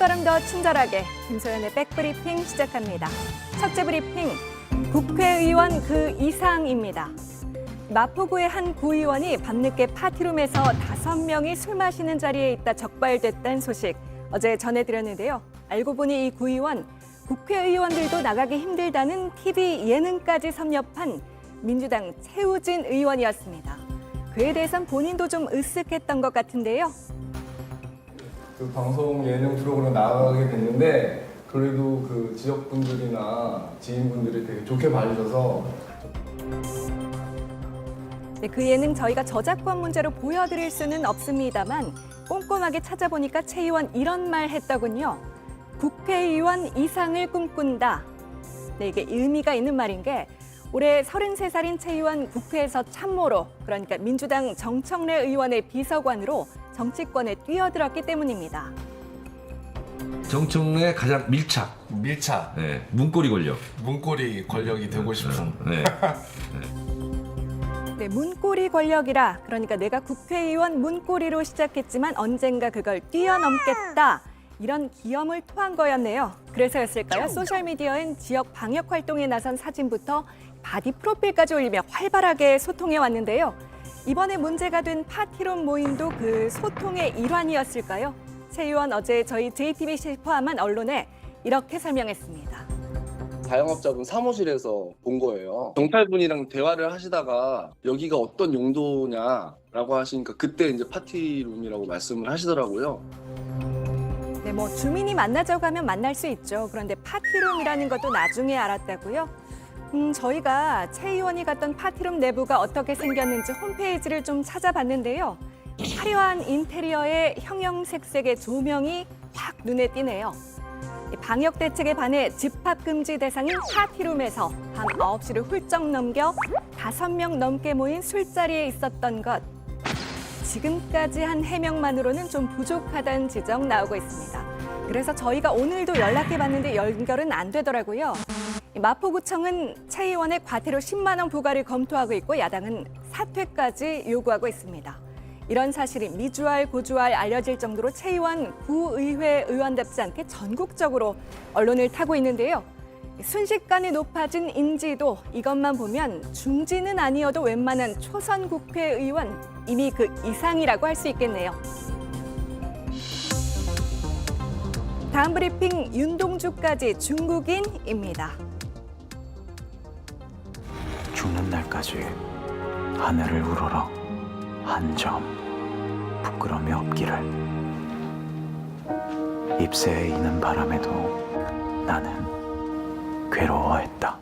걸음 더 친절하게 김소연의 백브리핑 시작합니다. 첫째 브리핑, 국회의원 그 이상입니다. 마포구의 한 구의원이 밤늦게 파티룸에서 5명이 술 마시는 자리에 있다 적발됐다는 소식 어제 전해드렸는데요. 알고 보니 이 구의원, 국회의원들도 나가기 힘들다는 TV 예능까지 섭렵한 민주당 최우진 의원이었습니다. 그에 대해선 본인도 좀 으쓱했던 것 같은데요. 그 방송 예능 프로그램 나가게 됐는데 그래도 그 지역분들이나 지인분들이 되게 좋게 봐주셔서 네, 그 예능 저희가 저작권 문제로 보여드릴 수는 없습니다만 꼼꼼하게 찾아보니까 최 의원 이런 말 했더군요. 국회의원 이상을 꿈꾼다. 네, 이게 의미가 있는 말인 게 올해 33살인 최 의원 국회에서 참모로, 그러니까 민주당 정청래 의원의 비서관으로 정치권에 뛰어들었기 때문입니다. 정청래 가장 밀착, 밀착, 문고리 권력. 문고리 권력이 되고 싶은. 네, 문고리 권력이라, 그러니까 내가 국회의원 문고리로 시작했지만 언젠가 그걸 뛰어넘겠다. 이런 기염을 토한 거였네요. 그래서였을까요? 소셜미디어엔 지역 방역 활동에 나선 사진부터 바디 프로필까지 올리며 활발하게 소통해 왔는데요. 이번에 문제가 된 파티룸 모임도 그 소통의 일환이었을까요? 최 의원 어제 저희 JTBC 포함한 언론에 이렇게 설명했습니다. 자영업자분 사무실에서 본 거예요. 경찰분이랑 대화를 하시다가 여기가 어떤 용도냐라고 하시니까 그때 이제 파티룸이라고 말씀을 하시더라고요. 네, 뭐 주민이 만나자고 하면 만날 수 있죠. 그런데 파티룸이라는 것도 나중에 알았다고요? 저희가 최 의원이 갔던 파티룸 내부가 어떻게 생겼는지 홈페이지를 좀 찾아봤는데요. 화려한 인테리어에 형형색색의 조명이 확 눈에 띄네요. 방역 대책에 반해 집합 금지 대상인 파티룸에서 밤 9시를 훌쩍 넘겨 5명 넘게 모인 술자리에 있었던 것. 지금까지 한 해명만으로는 좀 부족하다는 지적 나오고 있습니다. 그래서 저희가 오늘도 연락해봤는데 연결은 안 되더라고요. 마포구청은 최 의원의 과태료 10만 원 부과를 검토하고 있고 야당은 사퇴까지 요구하고 있습니다. 이런 사실이 미주알 고주알 알려질 정도로 최 의원 구의회 의원답지 않게 전국적으로 언론을 타고 있는데요. 순식간에 높아진 인지도, 이것만 보면 중진은 아니어도 웬만한 초선 국회의원 이미 그 이상이라고 할 수 있겠네요. 다음 브리핑, 윤동주까지 중국인입니다. 죽는 날까지 하늘을 우러러 한 점 부끄러움이 없기를. 잎새에 이는 바람에도 나는 괴로워했다.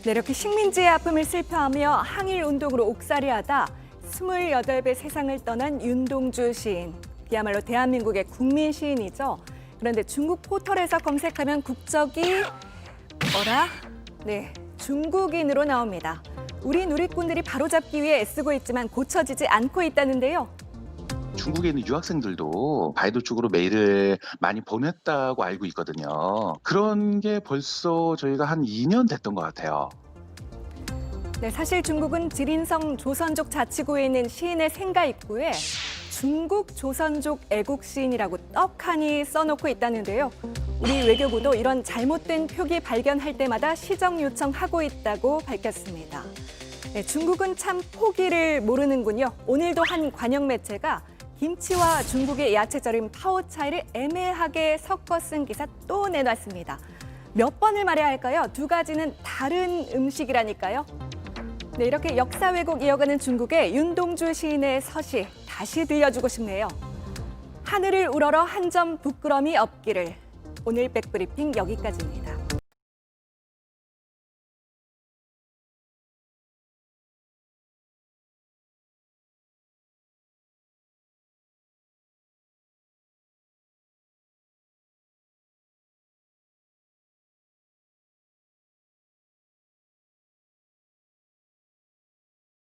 네, 이렇게 식민지의 아픔을 슬퍼하며 항일운동으로 옥살이하다 28배 세상을 떠난 윤동주 시인. 그야말로 대한민국의 국민 시인이죠. 그런데 중국 포털에서 검색하면 국적이 뭐라? 네, 중국인으로 나옵니다. 우리 누리꾼들이 바로잡기 위해 애쓰고 있지만 고쳐지지 않고 있다는데요. 중국에 있는 유학생들도 바이두 쪽으로 메일을 많이 보냈다고 알고 있거든요. 그런 게 벌써 저희가 한 2년 됐던 것 같아요. 네, 사실 중국은 지린성 조선족 자치구에 있는 시인의 생가 입구에 중국 조선족 애국 시인이라고 떡하니 써놓고 있다는데요. 우리 외교부도 이런 잘못된 표기 발견할 때마다 시정 요청하고 있다고 밝혔습니다. 네, 중국은 참 포기를 모르는군요. 오늘도 한 관영 매체가 김치와 중국의 야채 절임 파오차이를 애매하게 섞어 쓴 기사 또 내놨습니다. 몇 번을 말해야 할까요? 두 가지는 다른 음식이라니까요. 네, 이렇게 역사 왜곡 이어가는 중국의 윤동주 시인의 서시 다시 들려주고 싶네요. 하늘을 우러러 한 점 부끄러움이 없기를. 오늘 백브리핑 여기까지입니다.